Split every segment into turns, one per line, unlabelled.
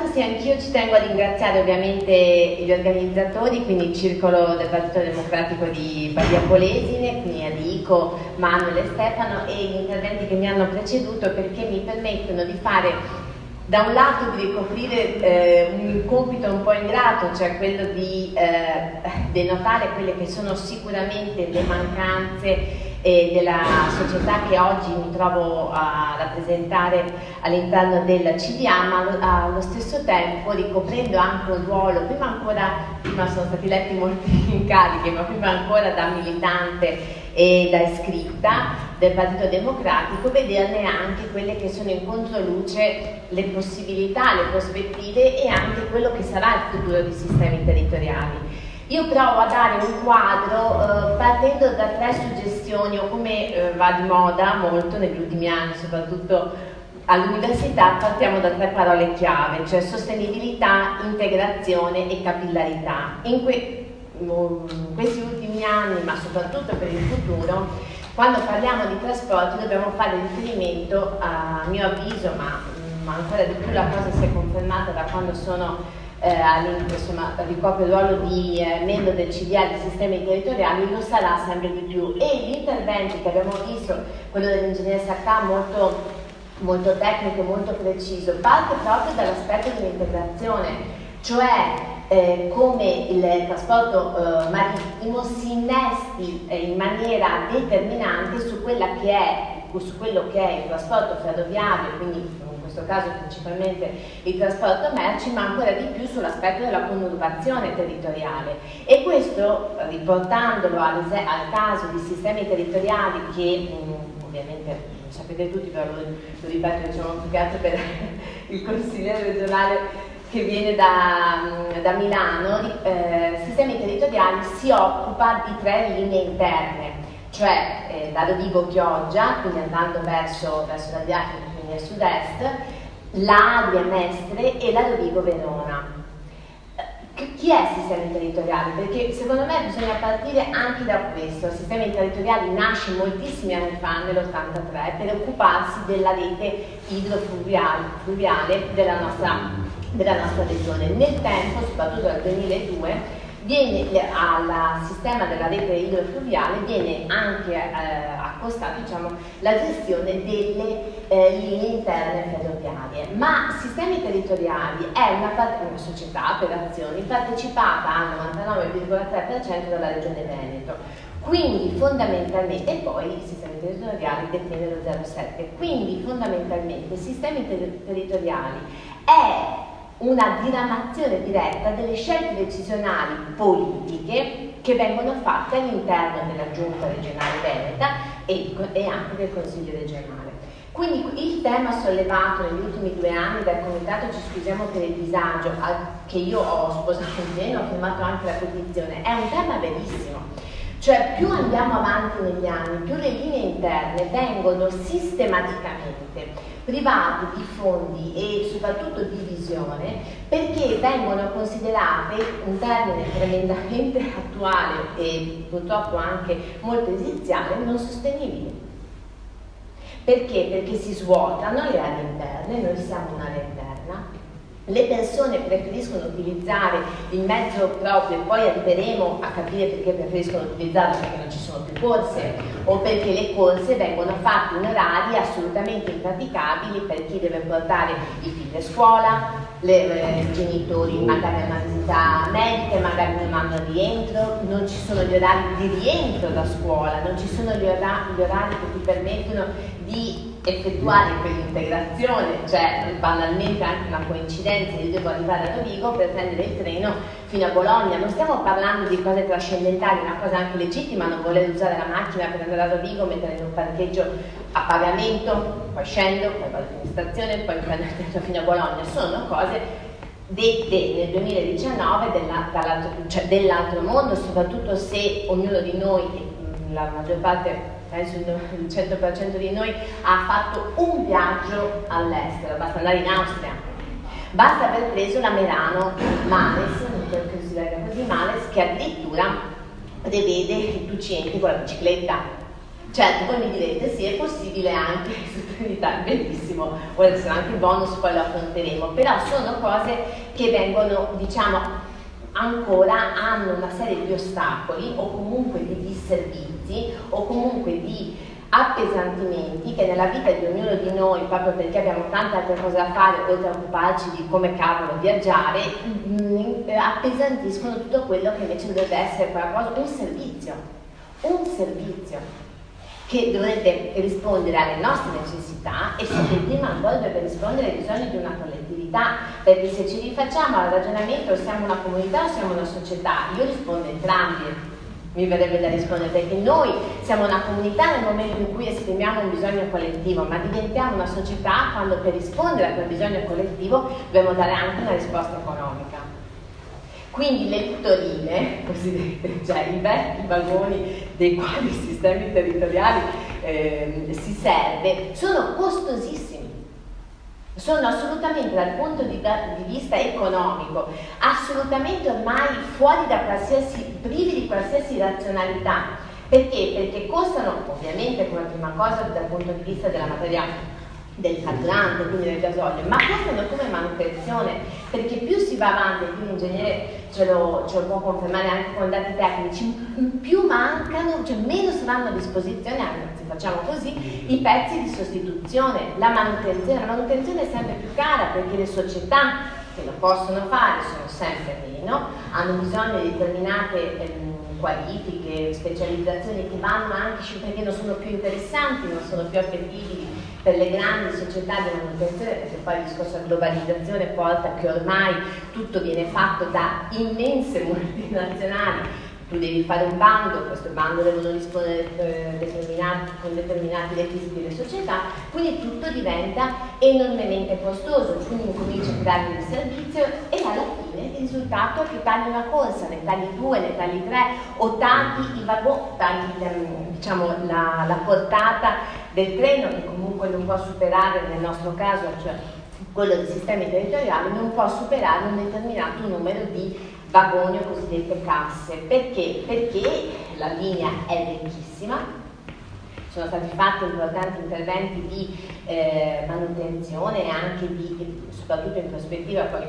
intanto sì, anch'io ci tengo a ringraziare ovviamente gli organizzatori, quindi il Circolo del Partito Democratico di Badia Polesine, quindi Enrico, Manuel e Stefano, e gli interventi che mi hanno preceduto, perché mi permettono di fare da un lato di ricoprire un compito un po' ingrato, cioè quello di denotare quelle che sono sicuramente le mancanze della società che oggi mi trovo a rappresentare all'interno del CDA, ma allo stesso tempo ricoprendo anche un ruolo, prima sono stati letti molti incarichi, ma prima ancora da militante e da iscritta del Partito Democratico, vederne anche quelle che sono in controluce le possibilità, le prospettive e anche quello che sarà il futuro dei sistemi territoriali. Io provo a dare un quadro partendo da 3 suggestioni, o come va di moda molto negli ultimi anni, soprattutto all'università, partiamo da 3 parole chiave, cioè sostenibilità, integrazione e capillarità. In questi ultimi anni, ma soprattutto per il futuro, quando parliamo di trasporti dobbiamo fare riferimento, a mio avviso, ma ancora di più la cosa si è confermata da quando sono ricopre il ruolo di membro del CDA dei sistemi territoriali, lo sarà sempre di più, e gli interventi che abbiamo visto, quello dell'ingegnere Saccà molto tecnico, molto preciso, parte proprio dall'aspetto dell'integrazione, cioè come il trasporto marittimo si innesti in maniera determinante su quello che è il trasporto ferroviario, quindi in questo caso principalmente il trasporto merci, ma ancora di più sull'aspetto della conurbazione territoriale. E questo, riportandolo al caso di sistemi territoriali che ovviamente sapete tutti, però lo ripeto, diciamo più che altro per il consigliere regionale che viene da Milano, sistemi territoriali si occupa di 3 linee interne, cioè da Rovigo Chioggia, quindi andando verso l'Adriatico, quindi a sud-est, la Adria Mestre e la Rovigo Verona. Chi è sistemi territoriali? Perché secondo me bisogna partire anche da questo. Il sistema territoriali nasce moltissimi anni fa, nell'83, per occuparsi della rete idrofluviale della nostra regione. Nel tempo, soprattutto dal 2002, al sistema della rete idrofluviale viene anche accostata, diciamo, la gestione delle linee interne ferroviarie. Ma Sistemi Territoriali è una società per azioni partecipata al 99,3% dalla Regione Veneto. Quindi fondamentalmente, e poi i sistemi territoriali detiene lo 0,7%. Quindi fondamentalmente i sistemi territoriali è una diramazione diretta delle scelte decisionali politiche che vengono fatte all'interno della Giunta regionale veneta e anche del Consiglio regionale. Quindi il tema sollevato negli ultimi 2 anni dal Comitato Ci scusiamo per il disagio, che io ho sposato in pieno, ho firmato anche la petizione, è un tema verissimo. Cioè più andiamo avanti negli anni, più le linee interne vengono sistematicamente private di fondi e soprattutto di visione, perché vengono considerate, un termine tremendamente attuale e purtroppo anche molto esiziale, non sostenibili. Perché? Perché si svuotano le aree interne, noi siamo un'area interna, le persone preferiscono utilizzare il mezzo proprio, e poi arriveremo a capire perché preferiscono utilizzarlo, perché non ci sono più corse o perché le corse vengono fatte in orari assolutamente impraticabili per chi deve portare i figli a scuola, i genitori magari hanno una visita medica, magari non hanno rientro, non ci sono gli orari di rientro da scuola, non ci sono gli orari che ti permettono di effettuare quell'integrazione, cioè banalmente anche una coincidenza, io devo arrivare a Rovigo per prendere il treno fino a Bologna. Non stiamo parlando di cose trascendentali, una cosa anche legittima, non voler usare la macchina per andare a Rovigo, mettere in un parcheggio a pagamento, poi scendo, poi vado in stazione, poi prendo il treno fino a Bologna. Sono cose dette nel 2019 dell'altro mondo, soprattutto se ognuno di noi, la maggior parte, penso il 100% di noi, ha fatto un viaggio all'estero, basta andare in Austria, basta aver preso la Merano Males, non credo che si legga così, Males, che addirittura prevede che tu ci entri con la bicicletta. Certo, voi mi direte, sì, è possibile anche Benissimo, ora sono anche bonus, poi lo affronteremo, però sono cose che vengono, diciamo, ancora hanno una serie di ostacoli o comunque di disservizi o comunque di appesantimenti che nella vita di ognuno di noi, proprio perché abbiamo tante altre cose da fare oltre a occuparci di come cavolo viaggiare, appesantiscono tutto quello che invece dovrebbe essere un servizio che dovrebbe rispondere alle nostre necessità e se prima ancora dovrebbe rispondere ai bisogni di una collettività, perché se ci rifacciamo al ragionamento siamo una comunità o siamo una società, io rispondo entrambi, mi verrebbe da rispondere, perché noi siamo una comunità nel momento in cui esprimiamo un bisogno collettivo, ma diventiamo una società quando per rispondere a quel bisogno collettivo dobbiamo dare anche una risposta economica. Quindi le littorine, cosiddette, cioè i vecchi vagoni dei quali i sistemi territoriali si serve, sono costosissimi, sono assolutamente dal punto di vista economico, assolutamente ormai privi di qualsiasi razionalità. Perché? Perché costano ovviamente come prima cosa dal punto di vista della materia del carburante, quindi del gasolio, ma costano come manutenzione, perché più si va avanti, più l'ingegnere ce lo può confermare anche con dati tecnici, più mancano, cioè meno saranno a disposizione, anzi facciamo così, i pezzi di sostituzione, la manutenzione è sempre più cara perché le società che lo possono fare sono sempre meno, hanno bisogno di determinate qualifiche, specializzazioni che vanno anche perché non sono più interessanti, non sono più appetibili per le grandi società di manutenzione, perché poi il discorso della globalizzazione porta che ormai tutto viene fatto da immense multinazionali. Tu devi fare un bando, questo bando devono rispondere con determinati requisiti le società, quindi tutto diventa enormemente costoso, quindi incominci a creare il servizio e alla fine il risultato è che tagli una corsa, ne tagli 2, ne tagli 3 o tagli i vagoni, diciamo la portata del treno che comunque non può superare nel nostro caso, cioè quello dei sistemi territoriali, non può superare un determinato numero di vagoni o cosiddette casse. Perché? Perché la linea è vecchissima, sono stati fatti importanti interventi di manutenzione e anche soprattutto in prospettiva, poi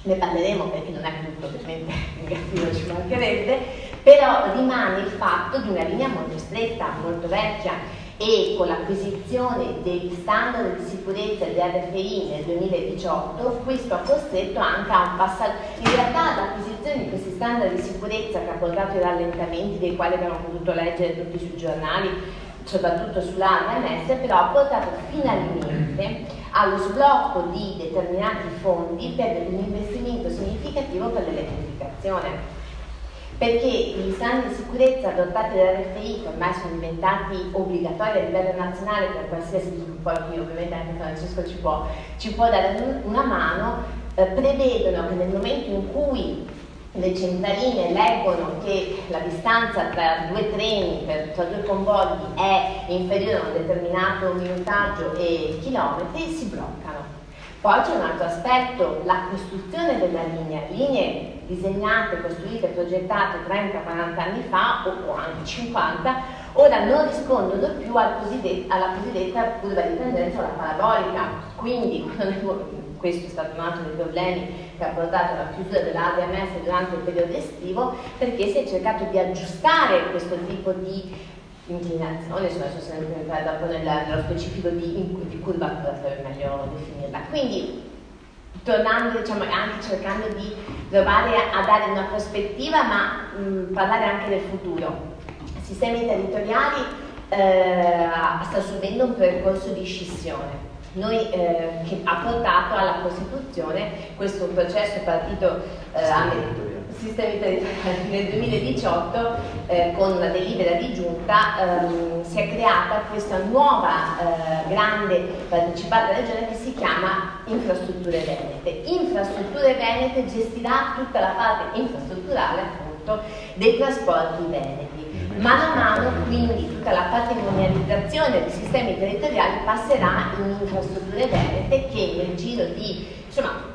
ne parleremo perché non è tutto ovviamente negativo, ci mancherebbe, però rimane il fatto di una linea molto stretta, molto vecchia, e con l'acquisizione degli standard di sicurezza di RFI nel 2018 questo ha costretto anche a un passaggio. In realtà l'acquisizione di questi standard di sicurezza che ha portato ai rallentamenti dei quali abbiamo potuto leggere tutti sui giornali, soprattutto sull'AMS, però ha portato finalmente allo sblocco di determinati fondi per un investimento significativo per l'elettrificazione. Perché gli standard di sicurezza adottati dall'RFI, che ormai sono diventati obbligatori a livello nazionale per qualsiasi, poi qui ovviamente anche Francesco ci può dare una mano, prevedono che nel momento in cui le centraline leggono che la distanza tra due treni, tra due convogli è inferiore a un determinato minutaggio e chilometri, si bloccano. Poi c'è un altro aspetto, la costruzione della linee disegnate, costruite, progettate 30-40 anni fa o anche 50, ora non rispondono più alla cosiddetta curva di tendenza o la parabolica. Quindi questo è stato un altro dei problemi che ha portato alla chiusura dell'ADMS durante il periodo estivo, perché si è cercato di aggiustare questo tipo di inclinazione, adesso se ne entrare dopo nello specifico di curvatura, sarebbe meglio definirla. Quindi tornando, diciamo, anche cercando di provare a dare una prospettiva, ma parlare anche del futuro. I sistemi territoriali sta subendo un percorso di scissione. Che ha portato alla Costituzione, questo processo è partito sistemi territoriali nel 2018 con una delibera di giunta, si è creata questa nuova grande partecipata regione che si chiama Infrastrutture Venete. Infrastrutture Venete gestirà tutta la parte infrastrutturale appunto dei trasporti veneti. Mano a mano quindi tutta la patrimonializzazione dei sistemi territoriali passerà in Infrastrutture Venete, che nel giro di insomma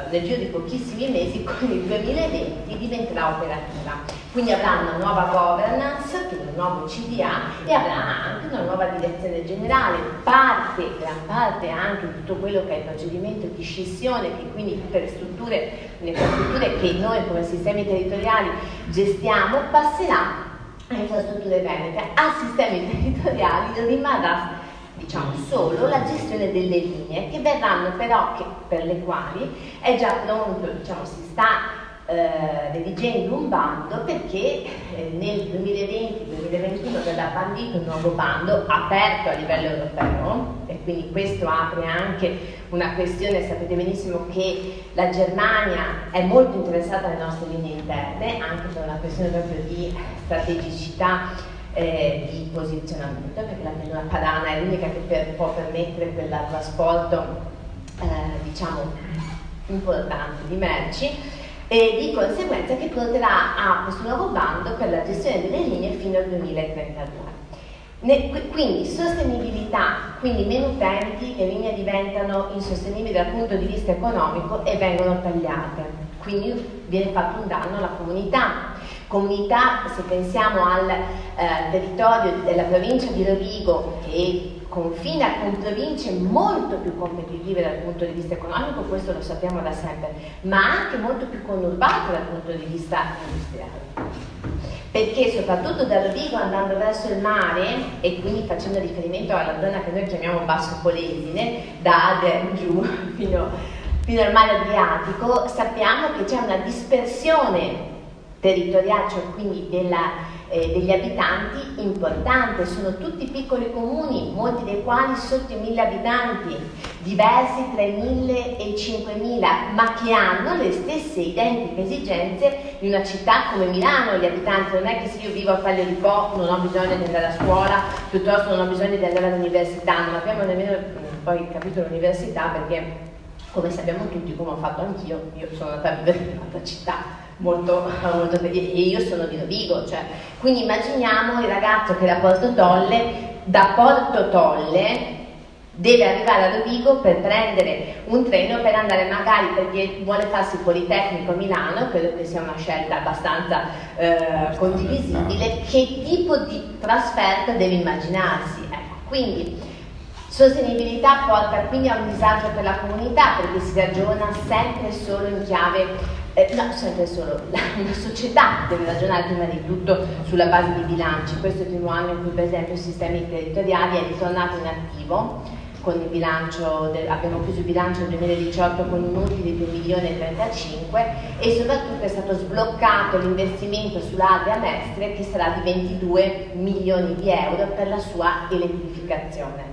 nel giro di pochissimi mesi con il 2020 diventerà operativa. Quindi avrà una nuova governance, quindi un nuovo CDA, e avrà anche una nuova direzione generale, gran parte anche di tutto quello che è il procedimento di scissione, che quindi per le infrastrutture che noi come sistemi territoriali gestiamo, passerà a infrastrutture venete. A sistemi territoriali rimarrà solo la gestione delle linee, che verranno però, per le quali è già pronto, si sta redigendo un bando, perché nel 2020-2021 verrà bandito un nuovo bando aperto a livello europeo, e quindi questo apre anche una questione. Sapete benissimo che la Germania è molto interessata alle nostre linee interne, anche per una questione proprio di strategicità di posizionamento, perché la pianura padana è l'unica che può permettere quel trasporto importante di merci, e di conseguenza che porterà a questo nuovo bando per la gestione delle linee fino al 2032. Quindi sostenibilità, quindi meno utenti, le linee diventano insostenibili dal punto di vista economico e vengono tagliate, quindi viene fatto un danno alla comunità, se pensiamo al territorio della provincia di Rovigo, che confina con province molto più competitive dal punto di vista economico, questo lo sappiamo da sempre, ma anche molto più conurbate dal punto di vista industriale. Perché soprattutto da Rovigo andando verso il mare, e quindi facendo riferimento alla zona che noi chiamiamo Basso Polesine, da Adria in giù fino al mare Adriatico, sappiamo che c'è una dispersione territoriale, cioè quindi degli abitanti importante. Sono tutti piccoli comuni, molti dei quali sotto i 1000 abitanti, diversi tra i 1000 e i 5000, ma che hanno le stesse identiche esigenze di una città come Milano. Gli abitanti, non è che se io vivo a Cagliari di Po non ho bisogno di andare a scuola, piuttosto non ho bisogno di andare all'università, non abbiamo nemmeno poi capito l'università, perché come sappiamo tutti, come ho fatto anch'io, io sono andata a vivere in un'altra città molto e io sono di Rovigo, quindi immaginiamo il ragazzo che da Porto Tolle deve arrivare a Rovigo per prendere un treno per andare, magari perché vuole farsi il Politecnico a Milano, credo che sia una scelta abbastanza condivisibile. Che tipo di trasferta deve immaginarsi? Quindi sostenibilità porta quindi a un disagio per la comunità, perché si ragiona sempre solo in chiave una società deve ragionare prima di tutto sulla base di bilanci. Questo è il primo anno in cui per esempio i sistemi territoriali è ritornato in attivo con il bilancio, abbiamo chiuso il bilancio del 2018 con un utile di 2 milioni e 35, e soprattutto è stato sbloccato l'investimento sull'Adria Mestre, che sarà di 22 milioni di euro per la sua elettrificazione,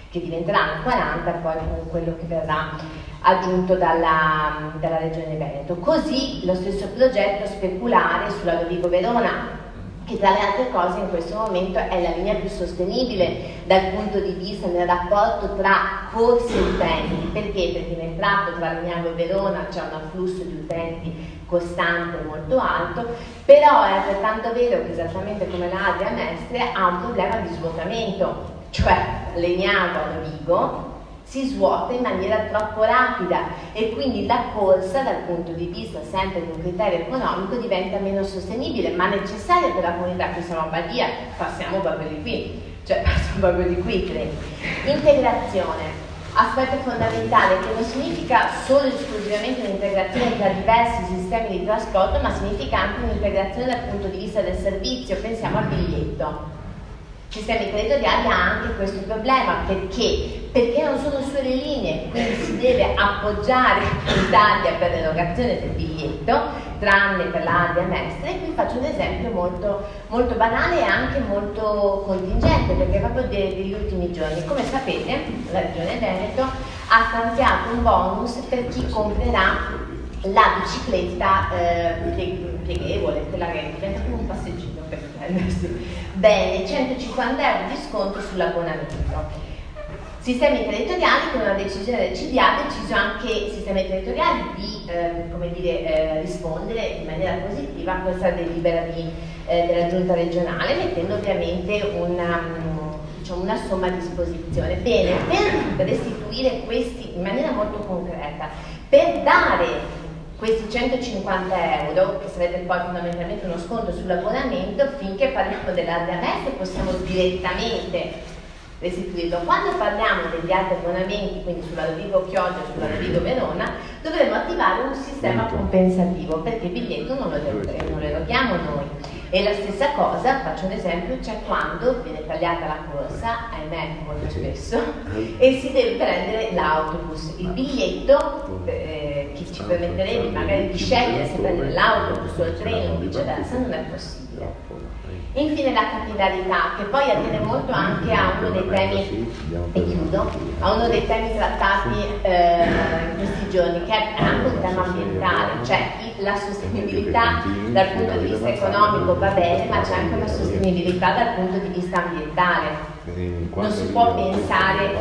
che diventeranno 40 poi con quello che verrà aggiunto dalla Regione Veneto. Così lo stesso progetto speculare sulla Rovigo-Verona, che tra le altre cose in questo momento è la linea più sostenibile dal punto di vista del rapporto tra corse e utenti. Perché? Perché nel tratto tra Legnano e Verona c'è un afflusso di utenti costante molto alto, però è altrettanto vero che esattamente come l'Adria Mestre ha un problema di svuotamento, cioè Legnano a Rovigo si svuota in maniera troppo rapida, e quindi la corsa dal punto di vista sempre di un criterio economico diventa meno sostenibile, ma necessaria per la comunità. Qui siamo a Badia, passiamo proprio di qui, credo. Integrazione, aspetto fondamentale, che non significa solo ed esclusivamente un'integrazione tra diversi sistemi di trasporto, ma significa anche un'integrazione dal punto di vista del servizio. Pensiamo al biglietto. Sistemi territoriali ha anche questo problema, perché non sono sue le linee, quindi si deve appoggiare l'Italia per l'erogazione del biglietto, tranne per l'Adria Mestre. E qui faccio un esempio molto, molto banale e anche molto contingente, perché proprio degli ultimi giorni. Come sapete, la Regione Veneto ha stanziato un bonus per chi comprerà la bicicletta pieghevole, quella che diventa come un passeggino per prendersi. Bene, 150 euro di sconto sull'abbonamento. Sistemi territoriali, con una decisione del CDA ha deciso anche i sistemi territoriali di rispondere in maniera positiva a questa delibera della giunta regionale, mettendo ovviamente una somma a disposizione. Bene, per restituire costruire questi in maniera molto concreta, per dare questi 150 euro, che sarebbe poi fondamentalmente uno sconto sull'abbonamento, finché parliamo dell'Arte a Mestre possiamo direttamente restituirlo. Quando parliamo degli altri abbonamenti, quindi sulla Rovigo Chioggia e sulla Rovigo Verona, dovremo attivare un sistema compensativo, perché il biglietto non lo eroghiamo noi. E la stessa cosa, faccio un esempio, c'è quando viene tagliata la corsa, ahimè molto spesso, e si deve prendere l'autobus. Il biglietto che ci permetterebbe magari di scegliere se prendere l'autobus o il treno o viceversa non è possibile. Infine la capillarità, che poi attiene molto anche a uno dei temi, e chiudo, a uno dei temi trattati in questi giorni, che è anche un tema ambientale, cioè la sostenibilità dal punto di vista economico va bene, ma c'è anche una sostenibilità dal punto di vista ambientale. Non si può pensare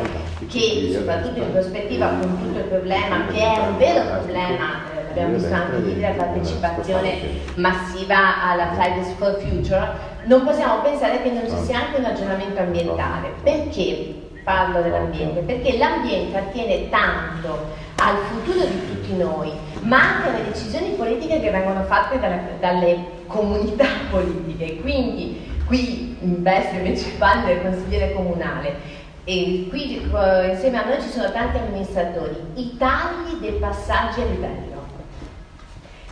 che, soprattutto in prospettiva con tutto il problema, che è un vero problema, abbiamo visto anche lì la partecipazione massiva alla Fridays for Future, non possiamo pensare che non ci sia anche un ragionamento ambientale. Perché parlo dell'ambiente? Perché l'ambiente attiene tanto al futuro di tutti noi, ma anche alle decisioni politiche che vengono fatte dalle comunità politiche. Quindi qui investo invece i panni del consigliere comunale e qui insieme a noi ci sono tanti amministratori. I tagli dei passaggi a livello.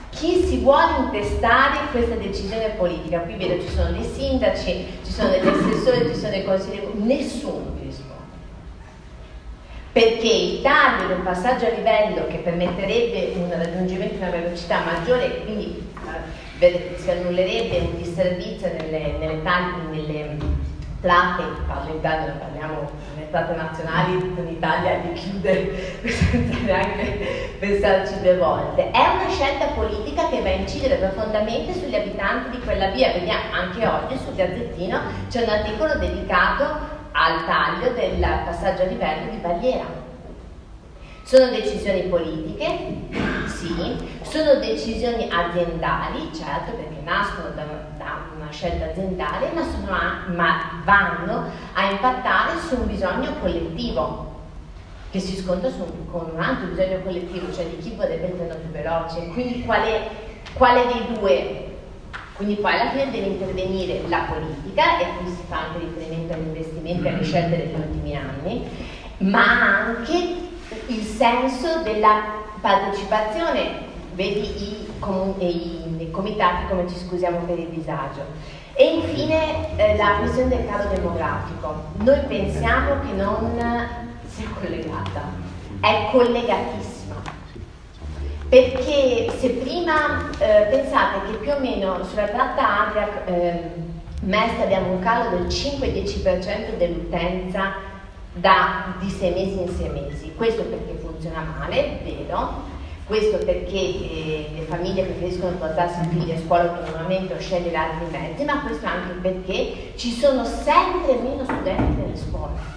Chi si vuole intestare questa decisione politica? Qui vedo ci sono dei sindaci, ci sono degli assessori, ci sono dei consiglieri, nessuno vi risponde. Perché il taglio del passaggio a livello che permetterebbe un raggiungimento di una velocità maggiore e quindi si annullerebbe un disservizio nelle tratte, parlo in Italia, parliamo delle tratte nazionali, in Italia di chiudere senza neanche pensarci due volte. È una scelta politica che va a incidere profondamente sugli abitanti di quella via. Vediamo anche oggi sul Gazzettino c'è un articolo dedicato al taglio del passaggio a livello di Baviera. Sono decisioni politiche, sì, sono decisioni aziendali, certo, perché nascono da una scelta aziendale, ma vanno a impattare su un bisogno collettivo, che si scontra con un altro bisogno collettivo, cioè di chi vorrebbe il treno più veloce. Quindi quale dei due? Quindi poi alla fine deve intervenire la politica, e qui si fa anche riferimento agli investimenti e alle scelte degli ultimi anni, ma anche il senso della partecipazione, vedi i comitati come ci scusiamo per il disagio. E infine la questione del calo demografico. Noi pensiamo che non sia collegata, è collegatissima. Perché se prima pensate che più o meno sulla tratta Adria-Mestre abbiamo un calo del 5-10% dell'utenza di 6 mesi in 6 mesi, questo perché funziona male, vero? Questo perché le famiglie preferiscono portarsi i figli a scuola autonomamente o scegliere altri mezzi, ma questo anche perché ci sono sempre meno studenti nelle scuole.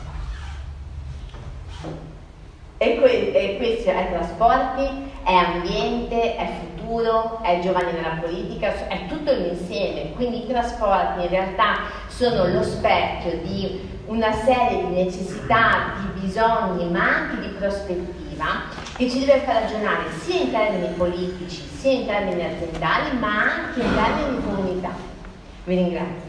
E questo è trasporti, è ambiente, è futuro, è giovani nella politica, è tutto l'insieme. Quindi i trasporti in realtà sono lo specchio di una serie di necessità, di bisogni, ma anche di prospettiva, che ci deve far ragionare sia in termini politici, sia in termini aziendali, ma anche in termini di comunità. Vi ringrazio.